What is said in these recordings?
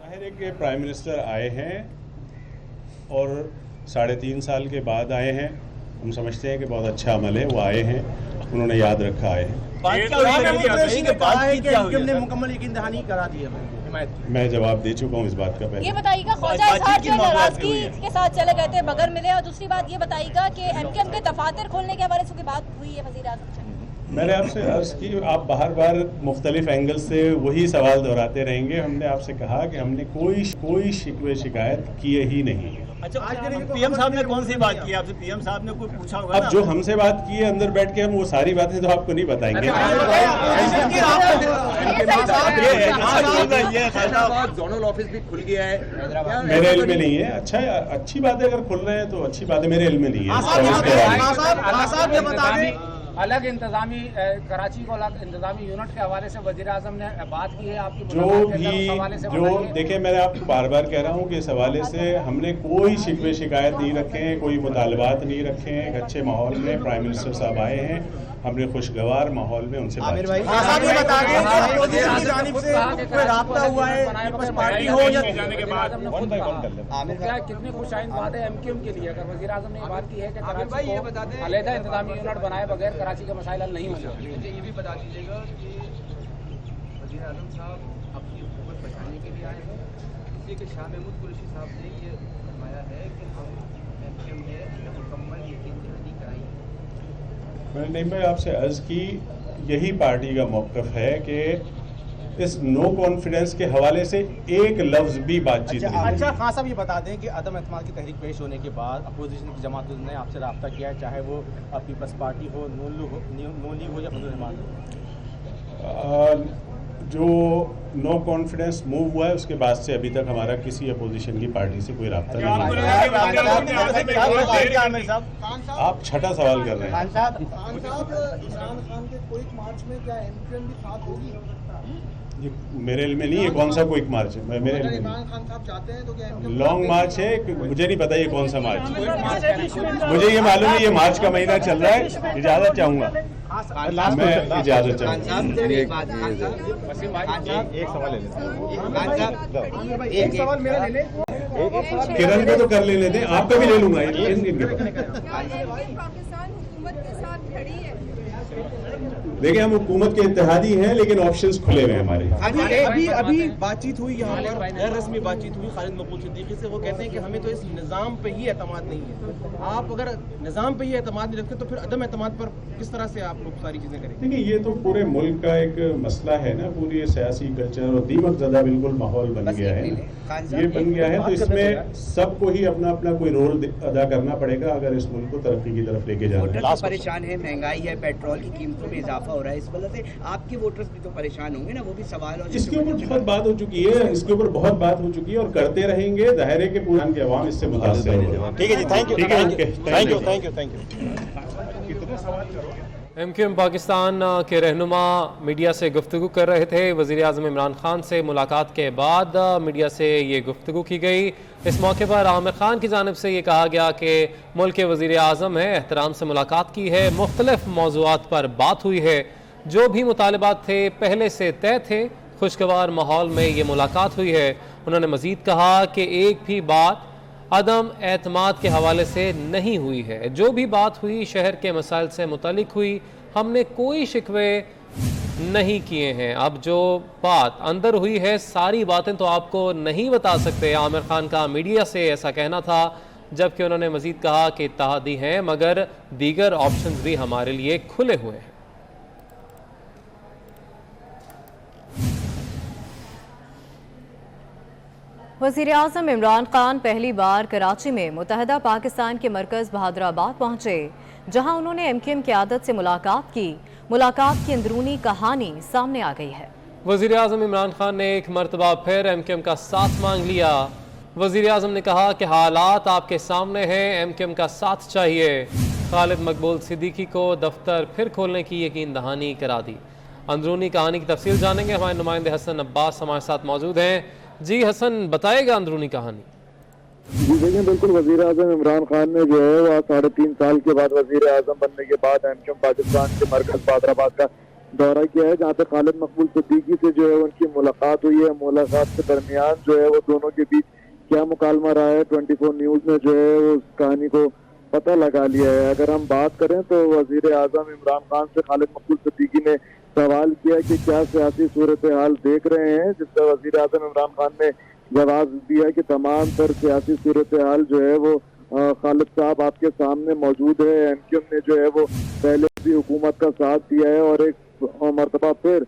जाहिर है कि प्राइम मिनिस्टर आए हैं और 3.5 साल के बाद आए हैं। हम समझते हैं कि बहुत अच्छा अमल है, वो आए हैं, उन्होंने याद रखा आए हैं। मुकम्मल यकीन दहानी करा दी है। मैं जवाब दे चुका हूँ इस बात का पहले। ये बताइएगा ख्वाजा इजहार जो नाराजगी के साथ चले गए थे, बगैर मिले, और दूसरी बात ये बताइएगा कि एमकेएम के दफातर खोलने के हवाले से कोई बात हुई है वज़ीर आज़म से? मैंने आपसे अर्ज की, आप बार मुख्तलिफ एंगल से वही सवाल दोहराते रहेंगे। हमने आपसे कहा कि हमने कोई शिकवे शिकायत किए ही नहीं है। अच्छा, पीएम साहब ने कौन सी बात की आपसे? पीएम साहब ने कोई पूछा होगा? अब जो हमसे बात की है अंदर बैठ के, हम वो सारी बातें तो आपको नहीं बताएंगे। जोनल ऑफिस भी खुल गया है, मेरे इल्म में नहीं है। अच्छा, अच्छी बात है, अगर खुल रहे हैं तो अच्छी बात है, मेरे इल्म में नहीं है। अलग इंतजामी कराची को अलग इंतजामी यूनिट के हवाले से वज़ीर आज़म ने बात की है आपकी जो देखिए, मैंने आपको बार कह रहा हूँ कि इस हवाले से हमने कोई शिकवे शिकायत नहीं रखे हैं, कोई मुतालबात नहीं रखे हैं। एक अच्छे माहौल में प्राइम मिनिस्टर साहब आए हैं, हमने खुशगवार माहौल में उनसे बात की। कितने खुशाइन वादे एमकेएम के लिए, अगर वज़ीर आज़म ने बात की है कि कराची को अलहदा इंतजामी यूनिट बनाए बगैर कराची के मसाइल हल नहीं होंगे, मुझे ये भी बता दीजिएगा कि वज़ीर आज़म साहब अपनी हुकूमत बचाने के लिए आए हैं, इसलिए कि शाह महमूद कुरैशी साहब ने ये फरमाया है कि हम एमकेएम में मुकम्मल यकीन दहानी कराई है। मैंने मैं आपसे अर्ज़ की, यही पार्टी का मौक़िफ़ है कि इस नो कॉन्फिडेंस के हवाले से एक लफ्ज़ भी बातचीत नहीं। अच्छा खान साहब, ये बता दें कि अदम एतमाद की तहरीक पेश होने के बाद अपोजिशन की जमात ने आपसे रब्ता किया है, चाहे वो पीपल्स पार्टी हो, नून लीग हो या फजल रहमान हो? जो नो कॉन्फिडेंस मूव हुआ है उसके बाद से अभी तक हमारा किसी अपोजिशन की पार्टी से कोई रब्ता नहीं है। आप छठा सवाल कर रहे हैं। खान साहब, इमरान खान के क्विक मार्च में क्या एमकेएम भी साथ होगी? ये मेरे इल्म में नहीं है कौन सा क्विक मार्च है। मेरे इल्म में इमरान खान साहब चाहते हैं तो क्या लॉन्ग मार्च है, मुझे नहीं पता ये कौन सा मार्च है। मुझे ये मालूम है ये मार्च का महीना चल रहा है। इजाज़त चाहूँगा, मैं इजाज़त चाहूँगा। एक सवाल मेरा ले लें, किरण को तो कर लेने दें, आपका भी ले लूँगा। पाकिस्तान हुकूमत के साथ खड़ी है। देखिए, हम हुकूमत के इत्तेहादी हैं, लेकिन ऑप्शंस खुले हुए हैं हमारे। अभी बातचीत हुई यहाँ पर, गैर रस्मी बातचीत हुई खालिद मकबूल सिद्दीकी से। वो कहते हैं कि हमें तो इस निज़ाम पे ही एतमाद नहीं है। आप अगर निज़ाम पे ही एतमाद नहीं रखते तो फिर अदम एतमाद पर किस तरह से आप लोग सारी चीज़ें करेंगे? देखिए, ये तो पूरे मुल्क का एक मसला है ना, पूरी सियासी कल्चर और दीमक ज़दा बिल्कुल माहौल बन गया है। ये बन गया है तो इसमें सबको ही अपना अपना कोई रोल अदा करना पड़ेगा अगर इस मुल्क को तरक्की की तरफ लेके जाना है। परेशान है, महंगाई है, पेट्रोल की कीमतों में इजाफा हो रहा है, इस वजह से आपके वोटर्स भी तो परेशान होंगे ना, वो भी सवाल। और इसके ऊपर बहुत बात हो चुकी है, इसके ऊपर बहुत बात हो चुकी है और करते रहेंगे। जाहिर है कि पूरे के अवाम इससे मुतासिर होगा। ठीक है जी, थैंक यू। एमकेएम पाकिस्तान के रहनुमा मीडिया से गुफ्तगू कर रहे थे। वज़ीर आज़म इमरान खान से मुलाकात के बाद मीडिया से ये गुफ्तगू की गई। इस मौके पर आमिर खान की जानिब से ये कहा गया कि मुल्क के वज़ीर आज़म है, एहतराम से मुलाकात की है, मुख्तलिफ मौज़ूआत पर बात हुई है, जो भी मुतालबात थे पहले से तय थे, खुशगवार माहौल में ये मुलाकात हुई है। उन्होंने मज़ीद कहा कि एक भी बात अदम एतमाद के हवाले से नहीं हुई है। जो भी बात हुई शहर के मसाइल से मुतालिक हुई, हमने कोई शिकवे नहीं किए हैं। अब जो बात अंदर हुई है, सारी बातें तो आपको नहीं बता सकते। आमिर खान का मीडिया से ऐसा कहना था, जबकि उन्होंने मज़ीद कहा कि इत्तेहादी हैं मगर दीगर ऑप्शंस भी हमारे लिए खुले हुए हैं। वज़ीर आज़म इमरान खान पहली बार कराची में मुत्तहदा पाकिस्तान के मरकज़ बहादुराबाद पहुंचे, जहां उन्होंने एमकेएम क़यादत से मुलाकात की। मुलाकात की अंदरूनी कहानी सामने आ गई है। वज़ीर आज़म इमरान खान ने एक मरतबा फिर एमकेएम का साथ मांग लिया। वज़ीर आज़म ने कहा कि हालात आपके सामने हैं, एमकेएम का साथ चाहिए। खालिद मकबूल सिद्दीकी को दफ्तर फिर खोलने की यकीन दहानी करा दी। अंदरूनी कहानी की तफसील जानेंगे, हमारे नुमाइंदे हसन अब्बास हमारे साथ मौजूद हैं। जी हसन, बताएगा अंदरूनी कहानी। जी देखिए, बिल्कुल वज़ीर आज़म इमरान खान ने जो है वह 3.5 साल के बाद वज़ीर आज़म बनने के बाद एमकेएम पाकिस्तान के मरकज़ बहादुराबाद का दौरा किया है, जहाँ पे खालिद मकबूल सिद्दीकी से जो है उनकी मुलाकात हुई है। मुलाकात के दरमियान जो है वो दोनों के बीच क्या मुकालमा रहा है, 24 न्यूज़ ने जो है वो उस कहानी को पता लगा लिया है। अगर हम बात करें तो वजीर आजम इमरान खान से खालिद मकबूल सिद्दीकी ने सवाल किया कि क्या सियासी सूरत हाल देख रहे हैं, जिस पर वजीर आजम इमरान खान ने जवाब दिया कि तमाम तर सियासी सूरत हाल जो है वो खालिद साहब आपके सामने मौजूद है। एमक्यूएम ने जो है वो पहले भी हुकूमत का साथ दिया है और एक मरतबा फिर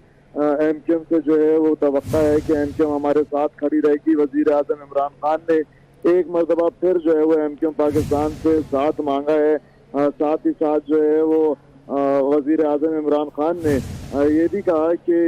एमक्यूएम से जो है वो तवक्का है कि एमक्यूएम हमारे साथ खड़ी रहेगी। वजीर आजम इमरान खान ने एक मरतबा फिर जो है वो एमक्यूएम पाकिस्तान से साथ मांगा है। साथ ही साथ जो है वो वजीर आजम इमरान खान ने ये भी कहा कि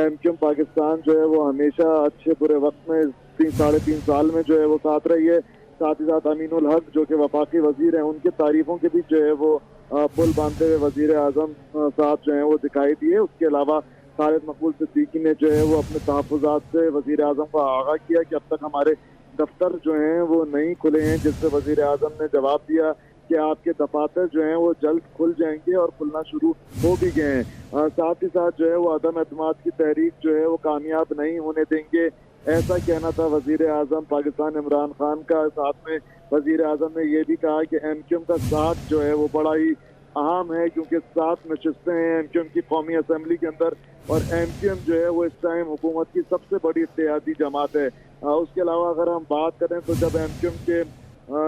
एमक्यूएम पाकिस्तान जो है वो हमेशा अच्छे बुरे वक्त में 3-3.5 साल में जो है वो साथ रही है। साथ ही साथ अमीनुल हक जो कि वफाकी वजीर हैं, उनकी तारीफों के बीच जो है वो पुल बांधते हुए वजीर आजम साहब जो है वो दिखाई दिए। उसके अलावा खालिद मकबूल सिद्दीकी ने जो है वो अपने तहफ़्फ़ुज़ात से वजीर आजम को आगाह किया कि अब तक हमारे दफ्तर जो हैं वो नहीं खुले हैं, जिससे वजीर आजम ने जवाब दिया कि आपके दफातर जो हैं वो जल्द खुल जाएंगे और खुलना शुरू हो भी गए हैं। साथ ही साथ जो है वो अदम एतमाद की तहरीक जो है वो कामयाब नहीं होने देंगे, ऐसा कहना था वजीर आजम पाकिस्तान इमरान खान का। साथ में वजीर आजम ने यह भी कहा कि एमक्यूएम का साथ जो है वो बड़ा ही अहम है, क्योंकि 7 नशिस्तें हैं एमक्यूएम की कौमी असम्बली के अंदर और एमक्यूएम जो है वो इस टाइम हुकूमत की सबसे बड़ी इत्तेहादी जमात है। उसके अलावा अगर हम बात करें तो जब एमक्यूएम के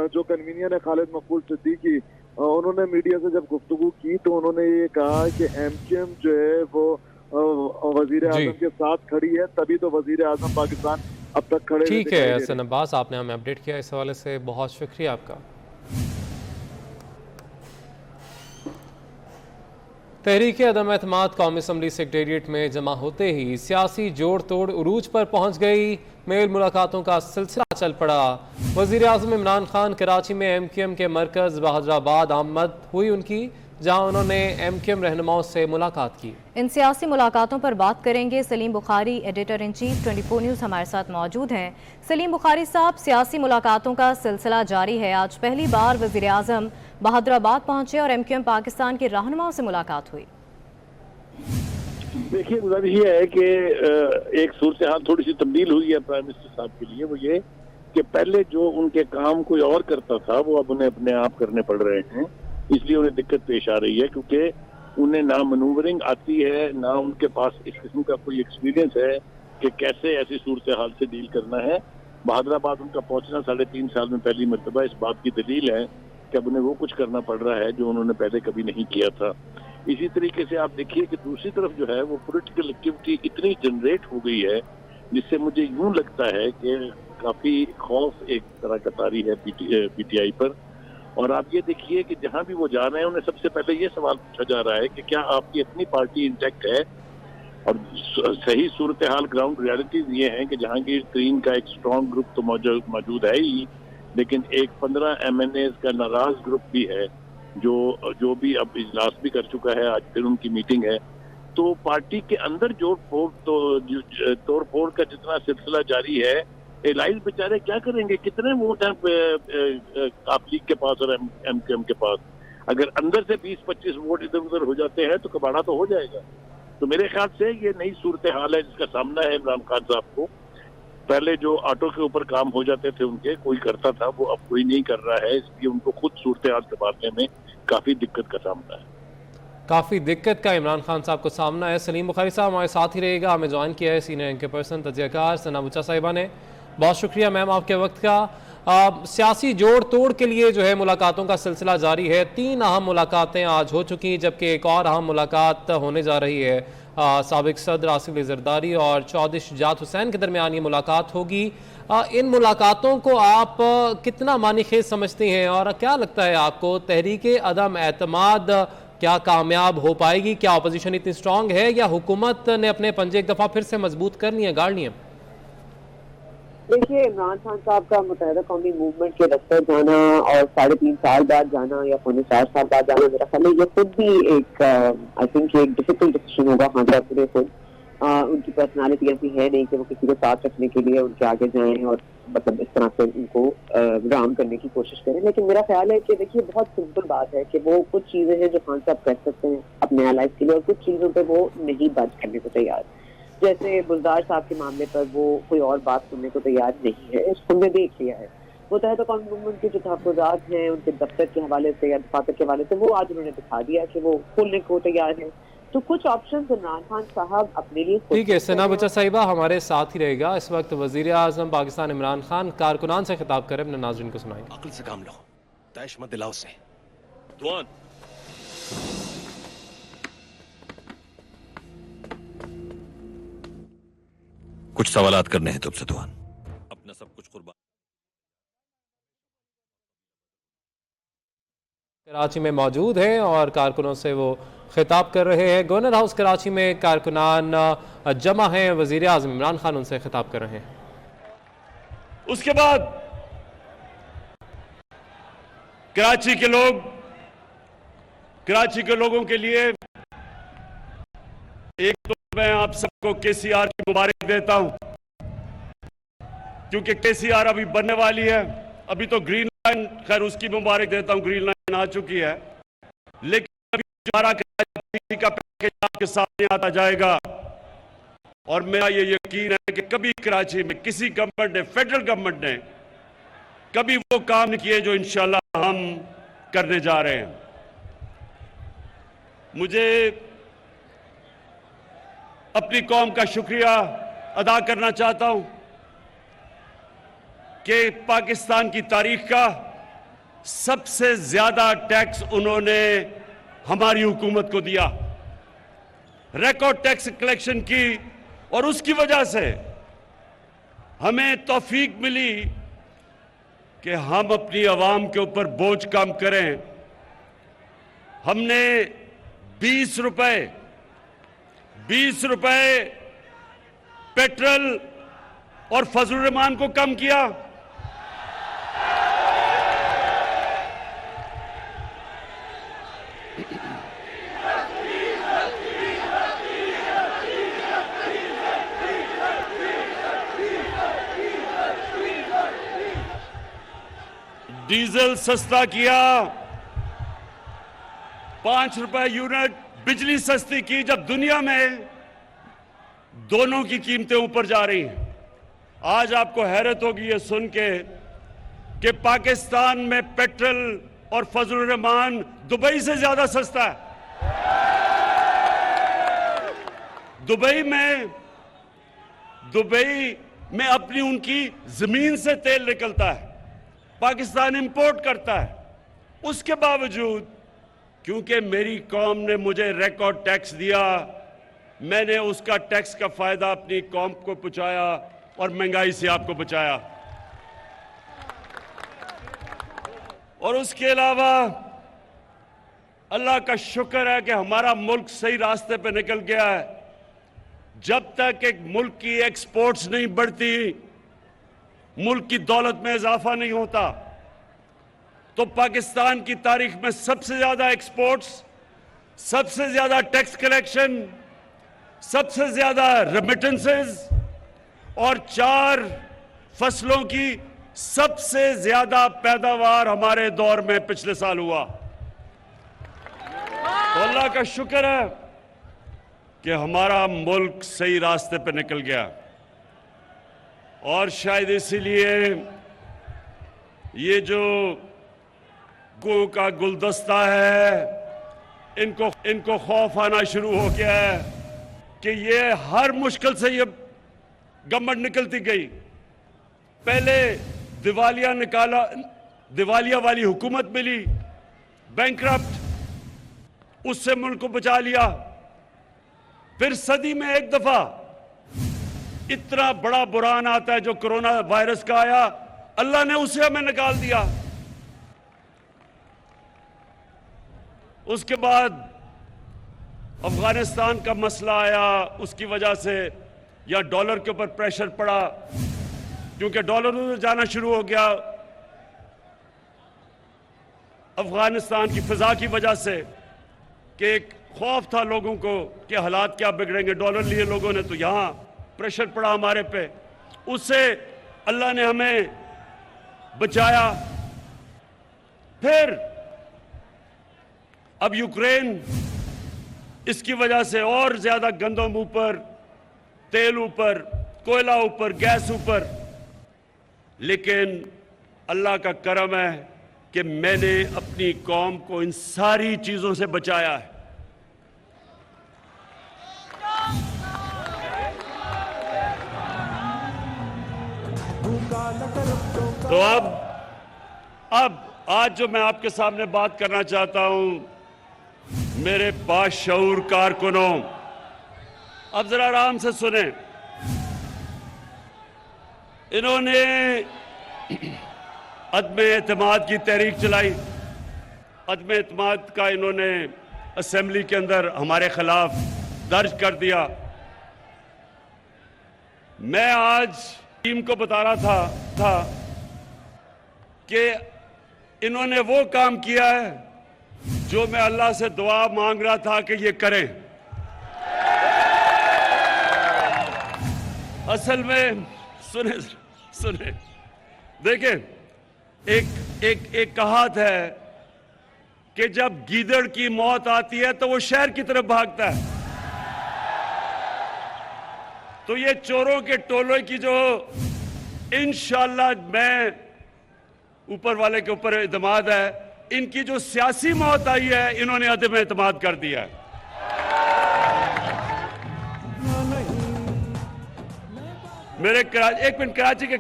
जो कन्वीनियर है खालिद मकबूल सिद्दीकी, उन्होंने मीडिया से जब गुफ्तगू की तो उन्होंने ये कहा कि एमक्यूएम जो है वो वजीर आजम के साथ खड़ी है, तभी तो वजीर आजम पाकिस्तान अब तक खड़े। ठीक है हसन अब्बास, आपने हमें अपडेट किया, इस हवाले से बहुत शुक्रिया आपका। तहरीक अदम एतमाद कौमी असम्बली सेक्रेटेरिएट में जमा होते ही सियासी जोड़ तोड़ उरूज पर पहुंच गई। मेल मुलाकातों का सिलसिला चल पड़ा। वजीर आजम इमरान खान कराची में एमक्यूएम के मरकज़ बहादुराबाद आमद हुई उनकी, जहां उन्होंने एमक्यूएम रहनुमाओं से मुलाकात की। इन सियासी मुलाकातों पर बात करेंगे Salim Bukhari, editor in chief 24 news हमारे साथ मौजूद हैं। सलीम बुखारी साहब, सियासी मुलाकातों का सिलसिला जारी है। आज पहली बार वज़ीर आज़म बहादुराबाद पहुंचे और एमक्यूएम पाकिस्तान के रहनुमाओं से मुलाकात हुई। देखिए, गुज़ारिश ये है कि एक सूरत हाल थोड़ी सी तब्दील हुई है प्राइम मिनिस्टर साहब के लिए। वो ये कि पहले जो उनके काम कोई और करता था वो अब उन्हें अपने आप करने पड़ रहे हैं, इसलिए उन्हें दिक्कत पेश आ रही है, क्योंकि उन्हें ना मनूवरिंग आती है, ना उनके पास इस किस्म का कोई एक्सपीरियंस है कि कैसे ऐसी सूरत हाल से डील करना है। बहादुराबाद उनका पहुंचना 3.5 साल में पहली मरतबा इस बात की दलील है कि अब उन्हें वो कुछ करना पड़ रहा है जो उन्होंने पहले कभी नहीं किया था। इसी तरीके से आप देखिए कि दूसरी तरफ जो है वो पॉलिटिकल एक्टिविटी इतनी जनरेट हो गई है, जिससे मुझे यूं लगता है कि काफी खौफ एक तरह का तारी है पीटीआई पर। और आप ये देखिए कि जहां भी वो जा रहे हैं उन्हें सबसे पहले ये सवाल पूछा जा रहा है कि क्या आपकी अपनी पार्टी इंटैक्ट है। और सही सूरत हाल ग्राउंड रियलिटीज ये हैं कि जहांगीर तरीन का एक स्ट्रॉन्ग ग्रुप तो मौजूद है ही, लेकिन एक 15 MNAs का नाराज ग्रुप भी है जो भी अब इजलास भी कर चुका है। आज फिर उनकी मीटिंग है। तो पार्टी के अंदर तोड़ फोड़ का जितना सिलसिला जारी है, एलाइज बेचारे क्या करेंगे, कितने वोट हैं आप लीग के पास और एमक्यूएम के पास। अगर अंदर से 20-25 वोट इधर उधर हो जाते हैं तो कबाड़ा तो हो जाएगा। तो मेरे ख्याल से ये नई सूरत हाल है जिसका सामना है इमरान खान साहब को। पहले जो ऑटो के ऊपर काम हो जाते थे उनके, कोई करता था, वो अब कोई नहीं कर रहा है, इसलिए उनको खुद सूरत हाल संभालने में काफी दिक्कत का सामना है। काफ़ी दिक्कत का इमरान खान साहब को सामना है। सलीम बुखारी साहब हमारे साथ ही रहेगा, हमें ज्वाइन किया है सीनियर एंकर पर्सन तजियाकार सना बुच्चा साहिबा ने। बहुत शुक्रिया मैम आपके वक्त का। सियासी जोड़ तोड़ के लिए जो है मुलाकातों का सिलसिला जारी है। 3 अहम मुलाकातें आज हो चुकी, जबकि एक और अहम मुलाकात होने जा रही है। साबिक सदर आसिफ अली जरदारी और चौधरी शुजात हुसैन के दरमियान ये मुलाकात होगी। इन मुलाकातों को आप कितना मानी खेज समझते हैं और क्या लगता है आपको, तहरीक अदम एतमाद क्या कामयाब हो पाएगी? क्या अपोजिशन इतनी स्ट्रांग है या हुकूमत ने अपने पंजे एक दफ़ा फिर से मजबूत कर लिए, गाड़ लिए? देखिए, इमरान खान साहब का मुत्तहिदा कौमी मूवमेंट के दफ्तर जाना और 3.5 साल बाद जाना या 4 साल बाद जाना, मेरा ख्याल है ये खुद भी एक आई थिंक एक डिफिकल्ट डिसीजन होगा खान साहब के लिए। खुद उनकी पर्सनालिटी ऐसी है नहीं कि वो किसी को साथ रखने के लिए उनके आगे जाएं और मतलब इस तरह से उनको राम करने की कोशिश करें। लेकिन मेरा ख्याल है कि देखिए बहुत सिंपल बात है कि वो कुछ चीजें हैं जो खान साहब कर सकते हैं अपने एलाइज के लिए और कुछ चीजों पे वो नहीं बात करने को तैयार। जैसे गुलजार साहब के मामले पर वो कोई और बात सुनने को तैयार नहीं है, इसको हमने देख लिया है। मुत्तहिदा कौम मूवमेंट के जो तहफ़्फ़ुज़ात हैं उनके दफ्तर के हवाले से या दफातर के हवाले से वो आज उन्होंने दिखा दिया कि वो खोलने को तैयार है। तो कुछ ऑप्शन इमरान खान साहब अपने लिए ठीक है। सना बच्चा साहिबा हमारे साथ ही रहेगा। इस वक्त वज़ीर आज़म पाकिस्तान इमरान खान कारकुनान से खिताब कर अपने नाज़रीन को सुनाएंगे। अक्ल से काम लो, तैश मत दिलाओ से। दुआन कुछ सवालात करने हैं तुमसे दुआन। अपना सब कुछ कुर्बान। कराची में मौजूद है और कारकुनों से वो खिताब कर रहे हैं। गवर्नर हाउस कराची में कारकुनान जमा हैं, वज़ीर आज़म इमरान खान उनसे खिताब कर रहे हैं। उसके बाद कराची के लोगों के लिए एक तो मैं आप सबको केसीआर की मुबारक देता हूं, क्योंकि केसीआर अभी बनने वाली है। अभी तो ग्रीन लाइन, खैर उसकी मुबारक देता हूं, ग्रीन लाइन आ चुकी है, लेकिन अभी हमारा कराची का पैकेज आपके सामने आता जाएगा। और मेरा ये यकीन है कि कभी कराची में किसी गवर्नमेंट ने, फेडरल गवर्नमेंट ने कभी वो काम नहीं किए जो इंशाल्लाह हम करने जा रहे हैं। मुझे अपनी कौम का शुक्रिया अदा करना चाहता हूं कि पाकिस्तान की तारीख का सबसे ज्यादा टैक्स उन्होंने हमारी हुकूमत को दिया, रिकॉर्ड टैक्स कलेक्शन की, और उसकी वजह से हमें तौफीक मिली कि हम अपनी आवाम के ऊपर बोझ कम करें। हमने 20 रुपए पेट्रोल और फजलुर रहमान को कम किया। डीजल सस्ता किया, 5 रुपए यूनिट बिजली सस्ती की, जब दुनिया में दोनों की कीमतें ऊपर जा रही हैं। आज आपको हैरत होगी ये सुन के कि पाकिस्तान में पेट्रोल और फजलुर रहमान दुबई से ज्यादा सस्ता है। दुबई में अपनी उनकी जमीन से तेल निकलता है, पाकिस्तान इंपोर्ट करता है। उसके बावजूद क्योंकि मेरी कौम ने मुझे रिकॉर्ड टैक्स दिया, मैंने उसका टैक्स का फायदा अपनी कौम को पहुंचाया और महंगाई से आपको बचाया। और उसके अलावा अल्लाह का शुक्र है कि हमारा मुल्क सही रास्ते पे निकल गया है। जब तक एक मुल्क की एक्सपोर्ट्स नहीं बढ़ती, मुल्क की दौलत में इजाफा नहीं होता, तो पाकिस्तान की तारीख में सबसे ज्यादा एक्सपोर्ट्स, सबसे ज्यादा टैक्स कलेक्शन, सबसे ज्यादा रेमिटेंसेस और 4 फसलों की सबसे ज्यादा पैदावार हमारे दौर में पिछले साल हुआ। तो अल्लाह का शुक्र है कि हमारा मुल्क सही रास्ते पर निकल गया। और शायद इसीलिए ये जो गो का गुलदस्ता है, इनको खौफ आना शुरू हो गया है कि ये हर मुश्किल से ये गवर्नमेंट निकलती गई। पहले दिवालिया वाली हुकूमत मिली, बैंकरप्ट, उससे मुल्क को बचा लिया। फिर सदी में एक दफा इतना बड़ा बुरान आता है जो कोरोना वायरस का आया, अल्लाह ने उसे हमें निकाल दिया। उसके बाद अफगानिस्तान का मसला आया, उसकी वजह से या डॉलर के ऊपर प्रेशर पड़ा, क्योंकि डॉलर उधर जाना शुरू हो गया अफगानिस्तान की फिजा की वजह से, कि एक खौफ था लोगों को कि हालात क्या बिगड़ेंगे। डॉलर लिए लोगों ने, तो यहां प्रेशर पड़ा हमारे पे। उससे अल्लाह ने हमें बचाया। फिर अब यूक्रेन, इसकी वजह से और ज्यादा गंदम ऊपर, तेल ऊपर, कोयला ऊपर, गैस ऊपर। लेकिन अल्लाह का करम है कि मैंने अपनी कौम को इन सारी चीजों से बचाया है। तो अब आज जो मैं आपके सामने बात करना चाहता हूं, मेरे बाशऊर कारकुनों, अब जरा आराम से सुने। इन्होंने अदम एतमाद की तहरीक चलाई। अदम एतमाद का इन्होंने असेंबली के अंदर हमारे खिलाफ दर्ज कर दिया। मैं आज टीम को बता रहा था कि इन्होंने वो काम किया है जो मैं अल्लाह से दुआ मांग रहा था कि ये करें। असल में सुने देखें, एक कहावत है कि जब गीदड़ की मौत आती है तो वो शहर की तरफ भागता है। तो ये चोरों के टोलों की जो इंशाअल्लाह मैं ऊपर वाले के ऊपर एतमाद है, इनकी जो सियासी मौत आई है, इन्होंने अदम एतमाद कर दिया है। मेरे एक मिनट, कराची के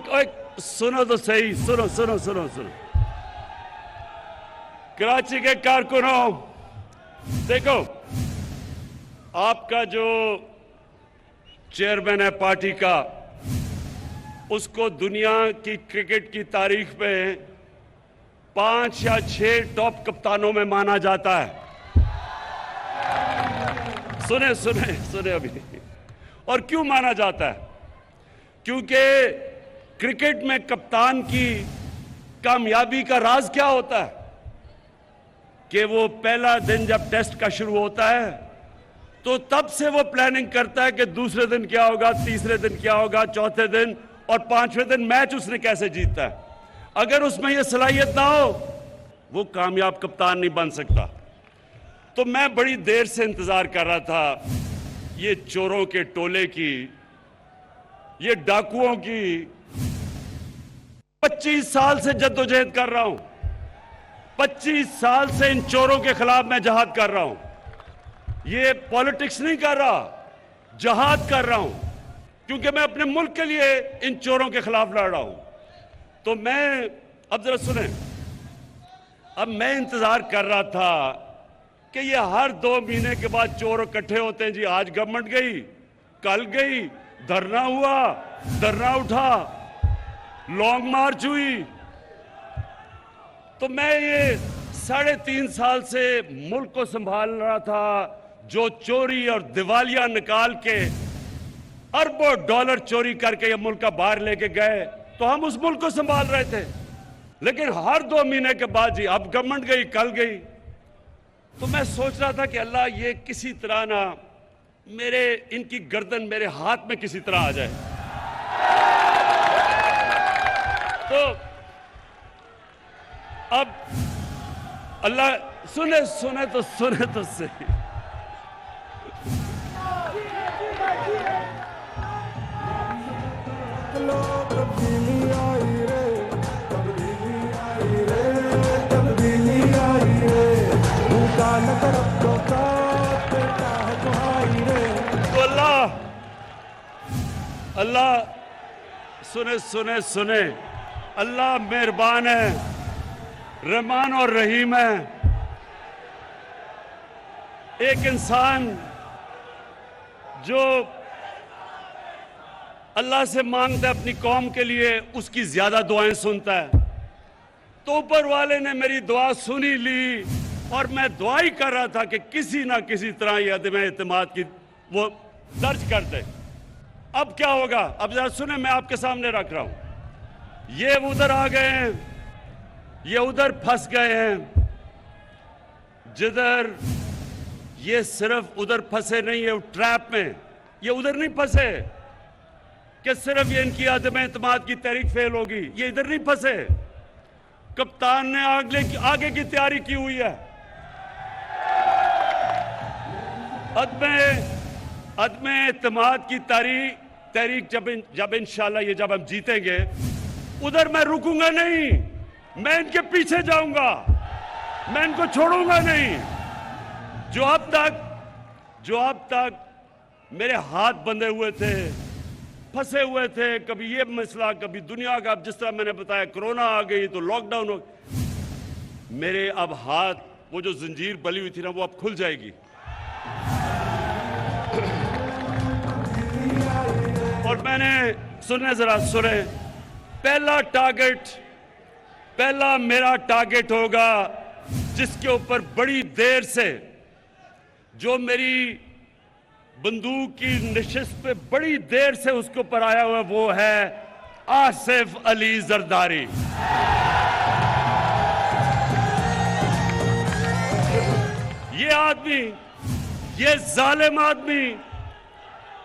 सुनो तो सही, सुनो। कराची के कारकुनों, देखो, आपका जो चेयरमैन है पार्टी का, उसको दुनिया की क्रिकेट की तारीख में 5 या 6 टॉप कप्तानों में माना जाता है। सुने अभी। और क्यों माना जाता है? क्योंकि क्रिकेट में कप्तान की कामयाबी का राज क्या होता है कि वो पहला दिन जब टेस्ट का शुरू होता है तो तब से वो प्लानिंग करता है कि दूसरे दिन क्या होगा, तीसरे दिन क्या होगा, चौथे दिन और 5वें दिन मैच उसने कैसे जीतता है। अगर उसमें ये सलाहियत ना हो, वो कामयाब कप्तान नहीं बन सकता। तो मैं बड़ी देर से इंतजार कर रहा था ये चोरों के टोले की, ये डाकुओं की। 25 साल से जद्दोजहद कर रहा हूं। 25 साल से इन चोरों के खिलाफ मैं जहाद कर रहा हूं। ये पॉलिटिक्स नहीं कर रहा, जहाद कर रहा हूं, क्योंकि मैं अपने मुल्क के लिए इन चोरों के खिलाफ लड़ रहा हूं। तो मैं, अब जरा सुने, अब मैं इंतजार कर रहा था कि ये हर 2 महीने के बाद चोर इकट्ठे होते हैं जी। आज गवर्नमेंट गई, कल गई, धरना हुआ, धरना उठा, लॉन्ग मार्च हुई। तो मैं ये 3.5 साल से मुल्क को संभाल रहा था। जो चोरी और दिवालिया निकाल के अरबों डॉलर चोरी करके ये मुल्क का बाहर लेके गए, तो हम उस मुल्क को संभाल रहे थे। लेकिन हर 2 महीने के बाद जी, अब गवर्नमेंट गई, कल गई। तो मैं सोच रहा था कि अल्लाह, ये किसी तरह ना मेरे, इनकी गर्दन मेरे हाथ में किसी तरह आ जाए। तो अब अल्लाह सुने तो सही। तो अल्लाह सुने, अल्लाह मेहरबान है, रहमान और रहीम है। एक इंसान जो अल्लाह से मांगता है अपनी कौम के लिए, उसकी ज्यादा दुआएं सुनता है। तो ऊपर वाले ने मेरी दुआ सुनी ली, और मैं दुआ ही कर रहा था कि किसी ना किसी तरह ये अदम एतमाद की वो दर्ज कर दे। अब क्या होगा, अब जरा सुने, मैं आपके सामने रख रहा हूं। ये उधर आ गए हैं, ये उधर फंस गए हैं। जिधर ये सिर्फ उधर फंसे नहीं है ट्रैप में, ये उधर नहीं फंसे, कि सिर्फ ये इनकी अदम एतमाद की तहरीक फेल होगी। ये इधर नहीं फंसे, कप्तान ने आगे की तैयारी की हुई है। अदम एतमाद की तहरीक जब इंशाल्लाह ये जब हम जीतेंगे, उधर मैं रुकूंगा नहीं, मैं इनके पीछे जाऊंगा, मैं इनको छोड़ूंगा नहीं। जो अब तक मेरे हाथ बंधे हुए थे, फंसे हुए थे, कभी ये मसला, कभी दुनिया का, अब जिस तरह मैंने बताया कोरोना आ गई तो लॉकडाउन हो, मेरे अब हाथ, वो जो जंजीर बली हुई थी ना, वो अब खुल जाएगी। और मैंने सुने, पहला मेरा टारगेट होगा जिसके ऊपर बड़ी देर से, जो मेरी बंदूक की नशिस्त पे बड़ी देर से उसके ऊपर आया हुआ, वो है आसिफ अली जरदारी। ये आदमी, ये जालिम आदमी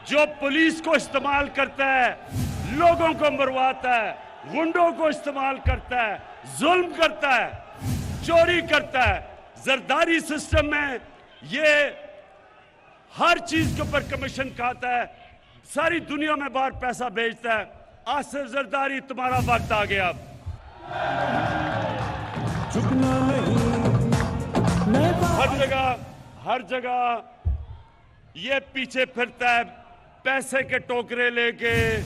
जो पुलिस को इस्तेमाल करता है, लोगों को मरवाता है, गुंडों को इस्तेमाल करता है, जुल्म करता है, चोरी करता है। जरदारी सिस्टम में ये हर चीज के ऊपर कमीशन खाता है, सारी दुनिया में बाहर पैसा भेजता है। आसिफ जरदारी, तुम्हारा वक्त आ गया। हर जगह ये पीछे फिरता है, पैसे के टोकरे लेके।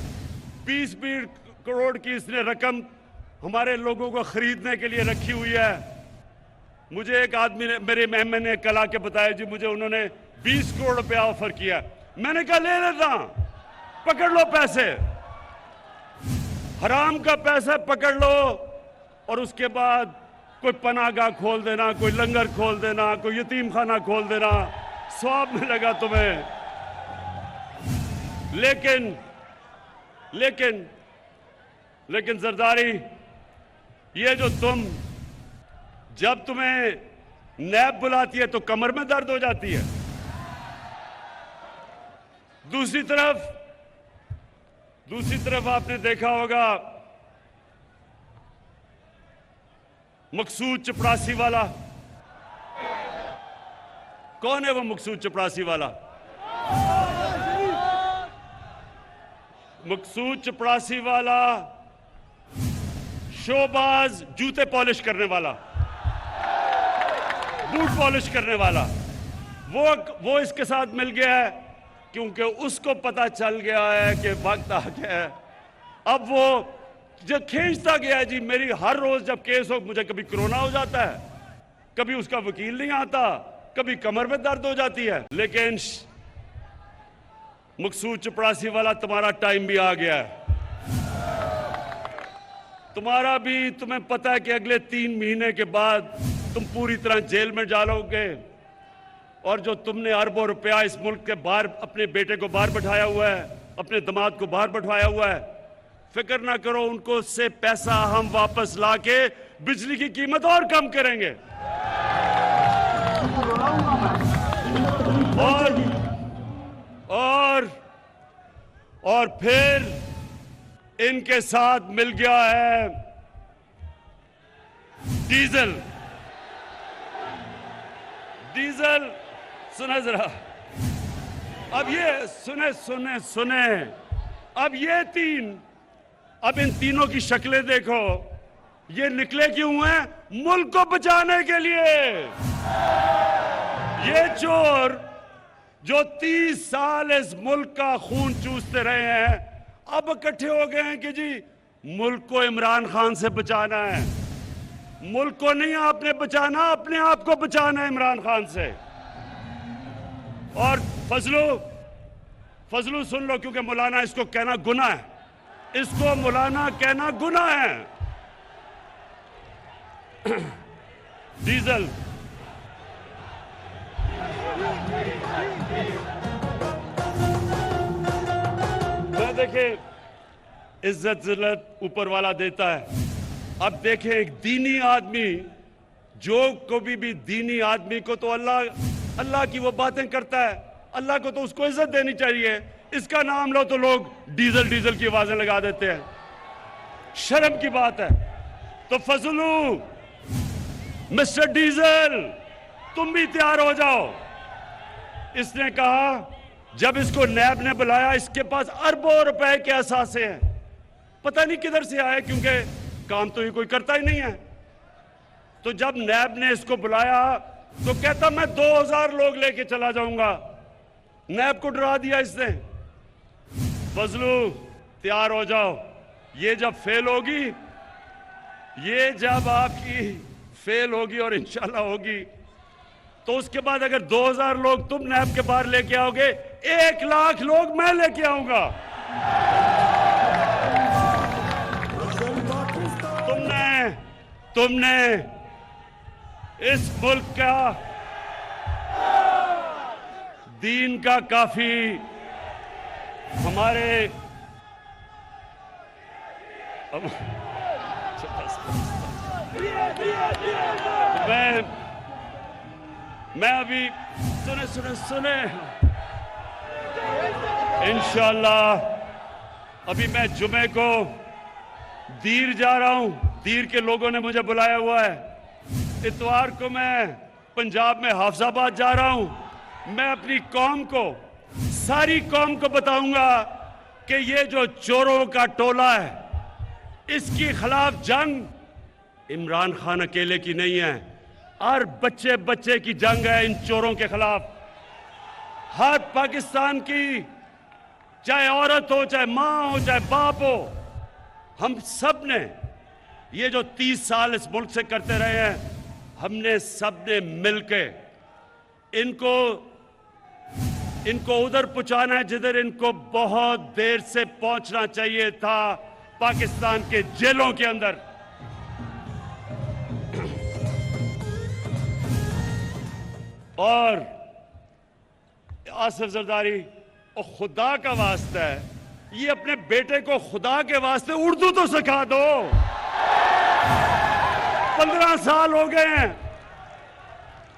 20-20 करोड़ की इसने रकम हमारे लोगों को खरीदने के लिए रखी हुई है। मुझे एक आदमी ने, मेरे मेहमान ने कल आके बताया जी, मुझे उन्होंने 20 करोड़ रुपया ऑफर किया। मैंने कहा ले लेता, पकड़ लो पैसे, हराम का पैसा पकड़ लो, और उसके बाद कोई पनाहगाह खोल देना, कोई लंगर खोल देना, कोई यतीम खाना खोल देना, सवाब मिलेगा तुम्हें। लेकिन जरदारी, ये जो जब तुम्हें नैब बुलाती है तो कमर में दर्द हो जाती है। दूसरी तरफ आपने देखा होगा मकसूद चपरासी वाला। कौन है वो मकसूद चपरासी वाला? मकसूद चपरासी वाला शोबाज, जूते पॉलिश करने वाला, बूट पॉलिश करने वाला, वो इसके साथ मिल गया है, क्योंकि उसको पता चल गया है कि वक्त आ गया है। अब वो जो खींचता गया है जी, मेरी हर रोज जब केस हो, मुझे कभी कोरोना हो जाता है, कभी उसका वकील नहीं आता, कभी कमर में दर्द हो जाती है। लेकिन मकसूद चपरासी वाला, तुम्हारा टाइम भी आ गया है। तुम्हें पता है कि अगले 3 महीने के बाद तुम पूरी तरह जेल में डालोगे, और जो तुमने अरबों रुपया इस मुल्क के बाहर, अपने बेटे को बाहर बैठाया हुआ है, अपने दामाद को बाहर बैठाया हुआ है, फिक्र ना करो, उनको से पैसा हम वापस लाके बिजली की कीमत और कम करेंगे। और फिर इनके साथ मिल गया है डीजल। सुने जरा, अब ये सुने, अब इन तीनों की शक्लें देखो, ये निकले क्यों हैं? मुल्क को बचाने के लिए। ये चोर जो 30 साल इस मुल्क का खून चूसते रहे हैं, अब इकट्ठे हो गए हैं कि जी मुल्क को इमरान खान से बचाना है। मुल्क को नहीं आपने बचाना, अपने आप को बचाना है इमरान खान से। और फजलू सुन लो, क्योंकि मौलाना इसको कहना गुनाह है, इसको मौलाना कहना गुनाह है। डीजल देखें, इज्जत जिल्लत ऊपर वाला देता है। अब देखें, एक दीनी आदमी, जो कभी भी दीनी आदमी को तो अल्लाह की वो बातें करता है, अल्लाह को तो उसको इज्जत देनी चाहिए। इसका नाम लो तो लोग डीजल डीजल की आवाजें लगा देते हैं। शर्म की बात है। तो फजलू, मिस्टर डीजल, तुम भी तैयार हो जाओ। इसने कहा जब इसको नैब ने बुलाया, इसके पास अरबों रुपए के असासे हैं, पता नहीं किधर से आए, क्योंकि काम तो ये कोई करता ही नहीं है। तो जब नैब ने इसको बुलाया तो कहता मैं 2000 लोग लेके चला जाऊंगा। नैब को डरा दिया इसने। फजलू, तैयार हो जाओ। ये जब फेल होगी, ये जब आपकी फेल होगी और इंशाल्लाह होगी, तो उसके बाद अगर 2000 लोग तुम नैब के बाहर लेके आओगे, 1 लाख लोग मैं लेके आऊंगा। तुमने इस मुल्क का दीन का काफी हमारे मैं अभी सुने इंशाअल्लाह अभी मैं जुमे को दीर जा रहा हूं। दीर के लोगों ने मुझे बुलाया हुआ है। इतवार को मैं पंजाब में हाफिजाबाद जा रहा हूं। मैं अपनी कौम को, सारी कौम को बताऊंगा कि ये जो चोरों का टोला है, इसके खिलाफ जंग इमरान खान अकेले की नहीं है, हर बच्चे बच्चे की जंग है इन चोरों के खिलाफ। हर पाकिस्तान की, चाहे औरत हो, चाहे माँ हो, चाहे बाप हो, हम सब ने ये जो 30 साल इस मुल्क से करते रहे हैं, हमने सब ने मिलके इनको उधर पहुंचाना है जिधर इनको बहुत देर से पहुंचना चाहिए था, पाकिस्तान के जेलों के अंदर। और आसिफ जरदारी, और खुदा का वास्ता है, ये अपने बेटे को खुदा के वास्ते उर्दू तो सिखा दो। 15 साल हो गए हैं,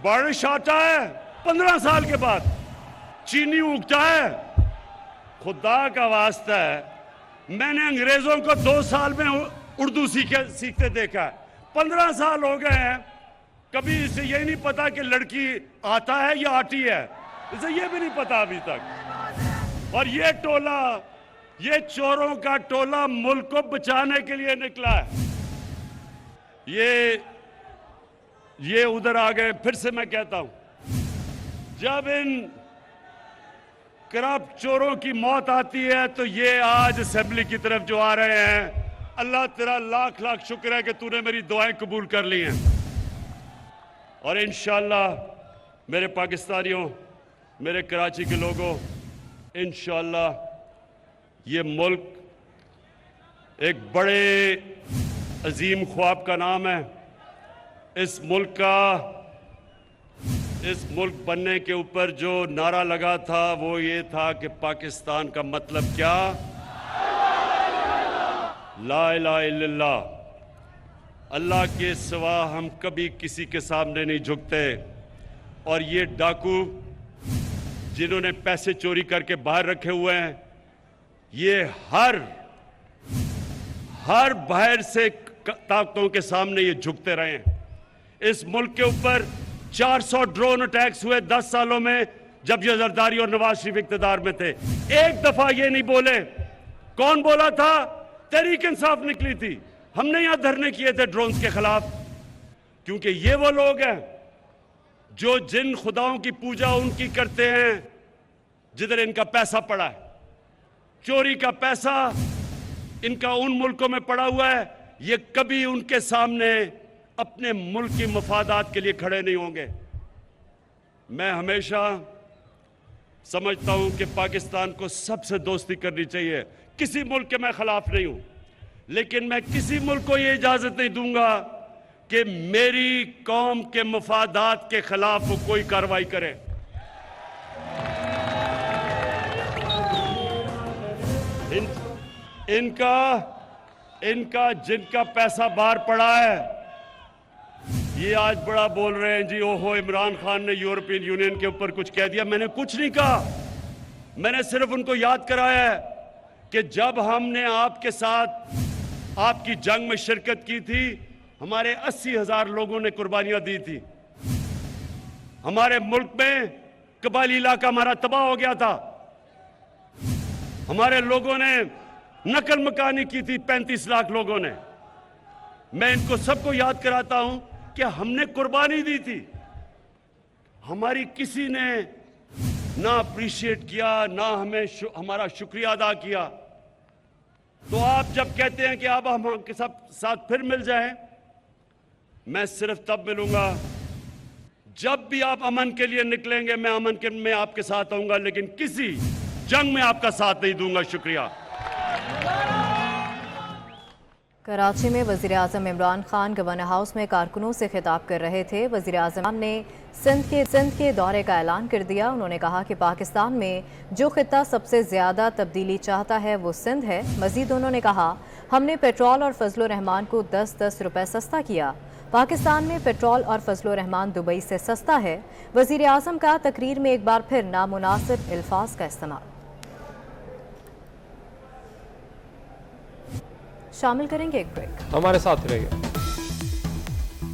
बारिश आता है 15 साल के बाद, चीनी उगता है। खुदा का वास्ता है, मैंने अंग्रेजों को 2 साल में उर्दू सीखते देखा है। 15 साल हो गए हैं, कभी इसे यही नहीं पता कि लड़की आता है या आती है, इसे ये भी नहीं पता अभी तक। और ये टोला, ये चोरों का टोला मुल्क को बचाने के लिए निकला है। ये उधर आ गए। फिर से मैं कहता हूं, जब इन करप्ट चोरों की मौत आती है तो ये आज असेंबली की तरफ जो आ रहे हैं, अल्लाह तेरा लाख लाख शुक्र है कि तूने मेरी दुआएं कबूल कर ली हैं। और इंशाअल्लाह मेरे पाकिस्तानियों, मेरे कराची के लोगों, इंशाअल्लाह ये मुल्क एक बड़े अजीम ख्वाब का नाम है। इस मुल्क बनने के ऊपर जो नारा लगा था वो ये था कि पाकिस्तान का मतलब क्या? ला इलाहा इल्लल्लाह। अल्लाह के सिवा हम कभी किसी के सामने नहीं झुकते। और ये डाकू जिन्होंने पैसे चोरी करके बाहर रखे हुए हैं, ये हर बाहर से ताकतों के सामने ये झुकते रहे हैं। इस मुल्क के ऊपर 400 ड्रोन अटैक्स हुए 10 सालों में, जब ये जरदारी और नवाज शरीफ इख्तियार में थे। एक दफा ये नहीं बोले। कौन बोला था? तहरीक इंसाफ निकली थी। हमने यहां धरने किए थे ड्रोन्स के खिलाफ, क्योंकि ये वो लोग हैं जो जिन खुदाओं की पूजा उनकी करते हैं जिधर इनका पैसा पड़ा है। चोरी का पैसा इनका उन मुल्कों में पड़ा हुआ है। ये कभी उनके सामने अपने मुल्क की मफादात के लिए खड़े नहीं होंगे। मैं हमेशा समझता हूं कि पाकिस्तान को सबसे दोस्ती करनी चाहिए। किसी मुल्क के मैं खिलाफ नहीं हूं, लेकिन मैं किसी मुल्क को ये इजाजत नहीं दूंगा कि मेरी कौम के मफादात के खिलाफ वो कोई कार्रवाई करे। इनका जिनका पैसा बाहर पड़ा है, ये आज बड़ा बोल रहे हैं जी, ओहो इमरान खान ने यूरोपियन यूनियन के ऊपर कुछ कह दिया। मैंने कुछ नहीं कहा। मैंने सिर्फ उनको याद कराया है कि जब हमने आपके साथ आपकी जंग में शिरकत की थी, हमारे 80,000 लोगों ने कुर्बानियां दी थी। हमारे मुल्क में कबायली इलाका हमारा तबाह हो गया था। हमारे लोगों ने नकल मकानी की थी, 35 लाख लोगों ने। मैं इनको सबको याद कराता हूं कि हमने कुर्बानी दी थी। हमारी किसी ने ना अप्रिशिएट किया, ना हमें हमारा शुक्रिया अदा किया। तो आप जब कहते हैं कि अब हम आपके साथ फिर मिल जाएं, मैं सिर्फ तब मिलूंगा जब भी आप अमन के लिए निकलेंगे। मैं अमन के में आपके साथ आऊंगा, लेकिन किसी जंग में आपका साथ नहीं दूंगा। शुक्रिया। कराची में वज़ीर-ए-आज़म इमरान खान गवर्नर हाउस में कारकुनों से खिताब कर रहे थे। वज़ीर-ए-आज़म ने सिंध के दौरे का ऐलान कर दिया। उन्होंने कहा कि पाकिस्तान में जो खित्ता सबसे ज़्यादा तब्दीली चाहता है वो सिंध है। मज़ीद उन्होंने कहा, हमने पेट्रोल और फजल रहमान को 10-10 रुपए सस्ता किया। पाकिस्तान में पेट्रोल और फजल रहमान दुबई से सस्ता है। वज़ीर-ए-आज़म का तकरीर में एक बार फिर नामुनासिब अल्फाज का इस्तेमाल। शामिल करेंगे एक ब्रेक। हमारे साथ रहिए।